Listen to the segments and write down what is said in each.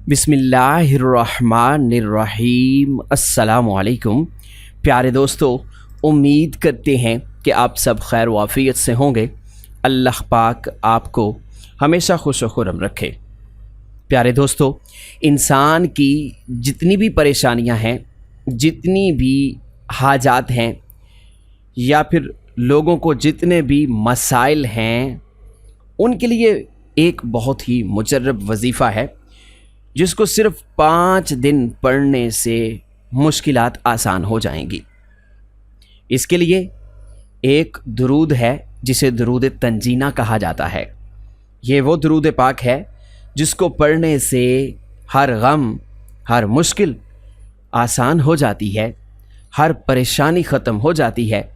बिस्मिल्लाहिर्रहमानिर्रहीम। अस्सलामु अलैकुम। प्यारे दोस्तों, उम्मीद करते हैं कि आप सब खैर वाफ़ियत से होंगे। अल्लाह पाक आपको हमेशा खुश व खुर्रम रखे। प्यारे दोस्तों, इंसान की जितनी भी परेशानियां हैं, जितनी भी हाजात हैं, या फिर लोगों को जितने भी मसाइल हैं, उनके लिए एक बहुत ही मुजर्रब वजीफ़ा है जिसको सिर्फ 5 दिन पढ़ने से मुश्किलात आसान हो जाएंगी। इसके लिए एक दुरूद है जिसे दुरूद तंजीना कहा जाता है। ये वो दुरूद पाक है जिसको पढ़ने से हर गम, हर मुश्किल आसान हो जाती है, हर परेशानी ख़त्म हो जाती है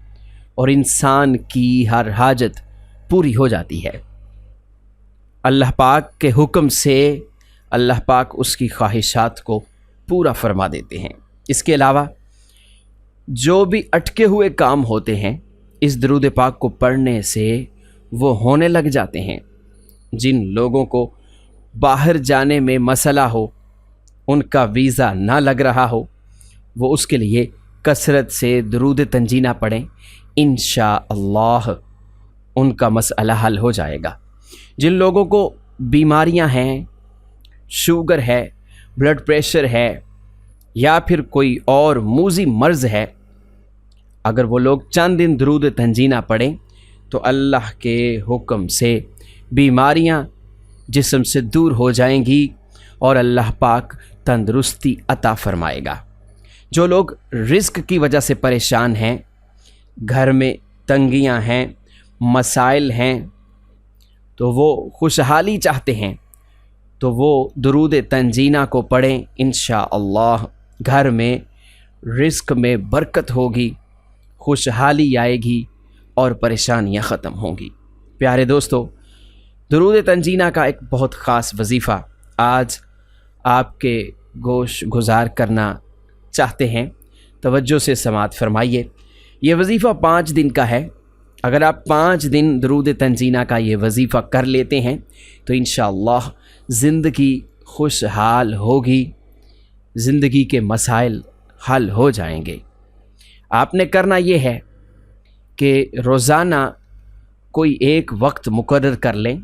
और इंसान की हर हाजत पूरी हो जाती है। अल्लाह पाक के हुक्म से अल्लाह पाक उसकी ख्वाहिशात को पूरा फरमा देते हैं। इसके अलावा जो भी अटके हुए काम होते हैं, इस दुरूद पाक को पढ़ने से वो होने लग जाते हैं। जिन लोगों को बाहर जाने में मसला हो, उनका वीज़ा ना लग रहा हो, वो उसके लिए कसरत से दुरूद तंजीना पढ़ें। इंशाअल्लाह उनका मसला हल हो जाएगा। जिन लोगों को बीमारियां हैं, शुगर है, ब्लड प्रेशर है, या फिर कोई और मूज़ी मर्ज़ है, अगर वो लोग चंद दिन दुरूद तंजीना पढ़ें तो अल्लाह के हुक्म से बीमारियां जिस्म से दूर हो जाएंगी और अल्लाह पाक तंदुरुस्ती अता फ़रमाएगा। जो लोग रिज़्क़ की वजह से परेशान हैं, घर में तंगियां हैं, मसाइल हैं, तो वो खुशहाली चाहते हैं, तो वो दुरूद तंजीना को पढ़ें। इंशाअल्लाह घर में रिज़्क़ में बरकत होगी, खुशहाली आएगी और परेशानियां ख़त्म होंगी। प्यारे दोस्तों, दुरूद तंजीना का एक बहुत ख़ास वजीफ़ा आज आपके गोश गुजार करना चाहते हैं। तवज्जो से समात फरमाइए। ये वजीफ़ा 5 दिन का है। अगर आप 5 दिन दुरूद तंजीना का ये वजीफ़ा कर लेते हैं तो इंशाअल्लाह ज़िंदगी खुशहाल होगी, ज़िंदगी के मसाइल हल हो जाएंगे। आपने करना ये है कि रोज़ाना कोई एक वक्त मुकर्रर कर लें,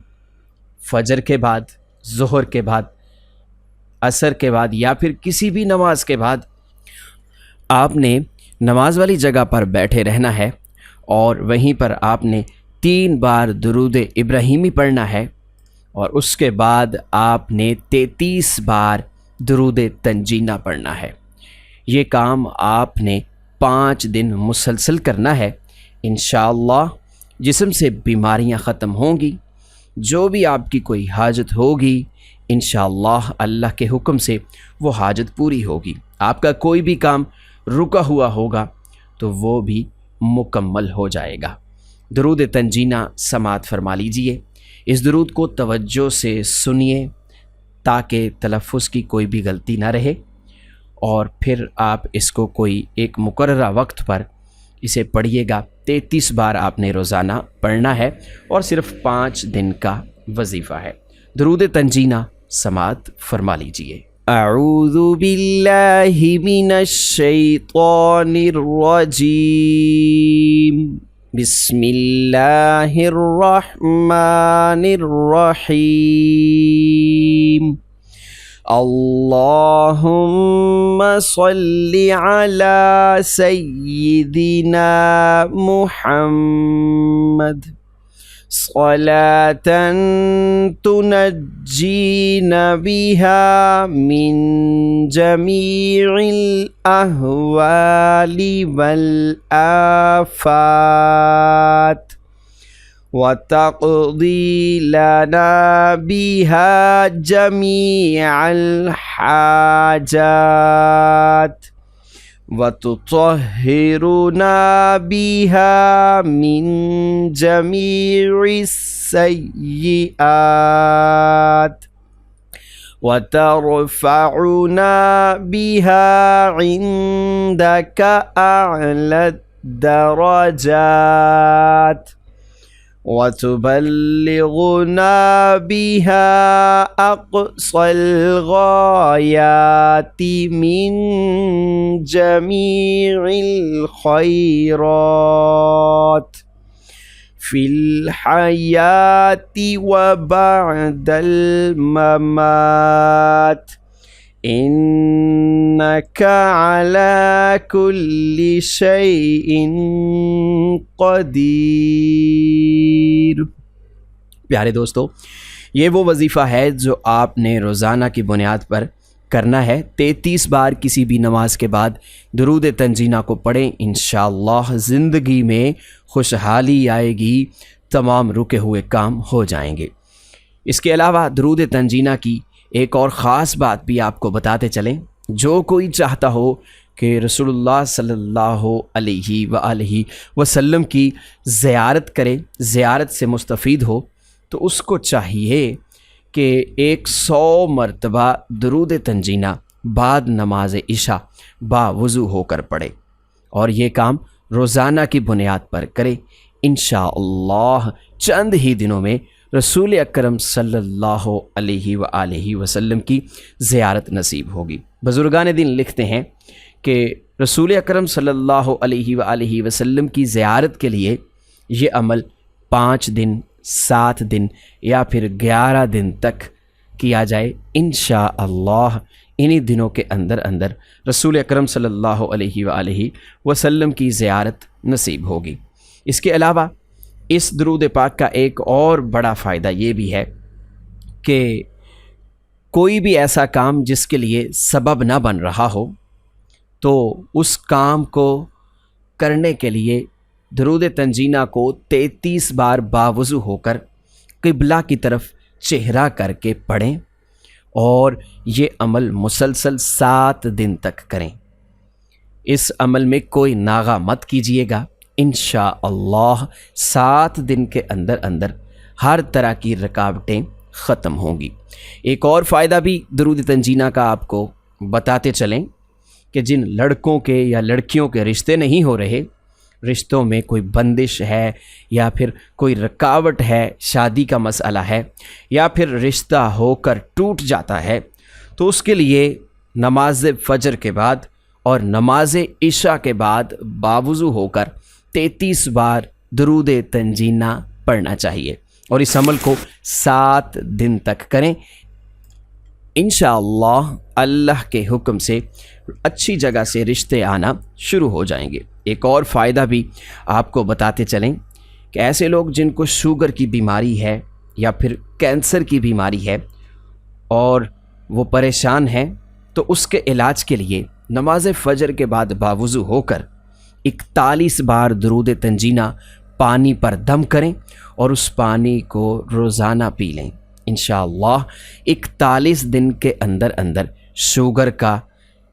फजर के बाद, ज़ोहर के बाद, असर के बाद, या फिर किसी भी नमाज के बाद आपने नमाज वाली जगह पर बैठे रहना है और वहीं पर आपने 3 बार दुरूद इब्राहीमी पढ़ना है और उसके बाद आपने 33 बार दुरूद तंजीना पढ़ना है। ये काम आपने 5 दिन मुसलसल करना है। इंशाअल्लाह जिस्म से बीमारियां ख़त्म होंगी, जो भी आपकी कोई हाजत होगी, इंशाअल्लाह अल्लाह के हुक्म से वो हाजत पूरी होगी। आपका कोई भी काम रुका हुआ होगा तो वो भी मुकम्मल हो जाएगा। दुरूद तंजीना समात फरमा लीजिए। इस दुरूद को तवज्जो से सुनिए ताकि तलफ़्फ़ुज़ की कोई भी गलती ना रहे, और फिर आप इसको कोई एक मुकर्ररा वक्त पर इसे पढ़िएगा। 33 बार आपने रोज़ाना पढ़ना है और सिर्फ़ 5 दिन का वजीफ़ा है। दुरूद तंजीना समात फरमा लीजिए। अऊज़ु बिल्लाहि मिनश शैतानिर रजीम। बिस्मिल्लाहिर्रहमानिर्रहीम। अल्लाहुम्मा सल्लि अला सय्यिदिना मुहम्मद सलातन तुनज्जीना बिहा मिन जमीइल अहवाली वल आफात व तक़दी लना बिहा जमीअल हाजात व तुतहिरुना बिहा मिन जमीइस सय्यिआत व तरफ़उना बिहा इंदका अअला दरजात وتبلغنا بها أقصى الغايات من جميع الخيرات في الحياة وبعد الممات إنك على كل شيء قدیر۔ پیارے دوستو، یہ وہ وظیفہ ہے جو آپ نے روزانہ کی بنیاد پر کرنا ہے۔ 33 بار کسی بھی نماز کے بعد درود تنجینہ کو پڑھیں، انشاءاللہ زندگی میں خوشحالی آئے گی، تمام رکے ہوئے کام ہو جائیں گے۔ اس کے علاوہ درود تنجینہ کی ایک اور خاص بات بھی آپ کو بتاتے چلیں، جو کوئی چاہتا ہو کہ رسول اللہ صلی اللہ علیہ وآلہ وسلم کی زیارت کرے، زیارت سے مستفید ہو، تو اس کو چاہیے کہ 100 مرتبہ درود تنجینہ بعد نماز عشاء باوضو ہو کر پڑھے، اور یہ کام روزانہ کی بنیاد پر کرے۔ انشاءاللہ چند ہی دنوں میں رسول اکرم صلی اللہ علیہ وآلہ وسلم کی زیارت نصیب ہوگی۔ بزرگان دین لکھتے ہیں کہ رسول اکرم صلی اللہ علیہ وآلہ وسلم کی زیارت کے لیے یہ عمل 5 دن، 7 دن یا پھر 11 دن تک کیا جائے، انشاءاللہ انہی دنوں کے اندر اندر رسول اکرم صلی اللہ علیہ وآلہ وسلم کی زیارت نصیب ہوگی۔ اس کے علاوہ اس درود پاک کا ایک اور بڑا فائدہ یہ بھی ہے کہ کوئی بھی ایسا کام جس کے لیے سبب نہ بن رہا ہو، تو اس کام کو کرنے کے لیے درود تنجینہ کو 33 بار باوضو ہو کر قبلہ کی طرف چہرہ کر کے پڑھیں، اور یہ عمل مسلسل 7 دن تک کریں۔ اس عمل میں کوئی ناغہ مت کیجیے گا، انشاءاللہ 7 دن کے اندر اندر ہر طرح کی رکاوٹیں ختم ہوں گی۔ ایک اور فائدہ بھی درود تنجینہ کا آپ کو بتاتے چلیں کہ جن لڑکوں کے یا لڑکیوں کے رشتے نہیں ہو رہے، رشتوں میں کوئی بندش ہے یا پھر کوئی رکاوٹ ہے، شادی کا مسئلہ ہے، یا پھر رشتہ ہو کر ٹوٹ جاتا ہے، تو اس کے لیے نماز فجر کے بعد اور نماز عشاء کے بعد باوضو ہو کر 33 بار درود تنجینہ پڑھنا چاہیے، اور اس عمل کو 7 دن تک کریں۔ انشاءاللہ اللہ کے حکم سے اچھی جگہ سے رشتے آنا شروع ہو جائیں گے۔ ایک اور فائدہ بھی آپ کو بتاتے چلیں کہ ایسے لوگ جن کو شوگر کی بیماری ہے یا پھر کینسر کی بیماری ہے اور وہ پریشان ہیں، تو اس کے علاج کے لیے نماز فجر کے بعد باوضو ہو کر 41 بار درود تنجینہ پانی پر دم کریں، اور اس پانی کو روزانہ پی لیں۔ انشاءاللہ 41 دن کے اندر اندر شوگر کا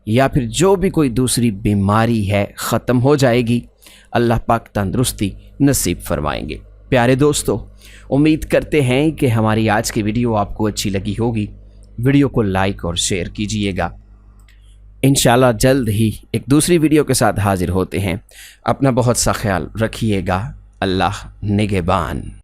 یا پھر جو بھی کوئی دوسری بیماری ہے ختم ہو جائے گی، اللہ پاک تندرستی نصیب فرمائیں گے۔ پیارے دوستو، امید کرتے ہیں کہ ہماری آج کی ویڈیو آپ کو اچھی لگی ہوگی۔ ویڈیو کو لائک اور شیئر کیجئے گا۔ انشاءاللہ جلد ہی ایک دوسری ویڈیو کے ساتھ حاضر ہوتے ہیں۔ اپنا بہت سا خیال رکھیے گا۔ اللہ نگہبان۔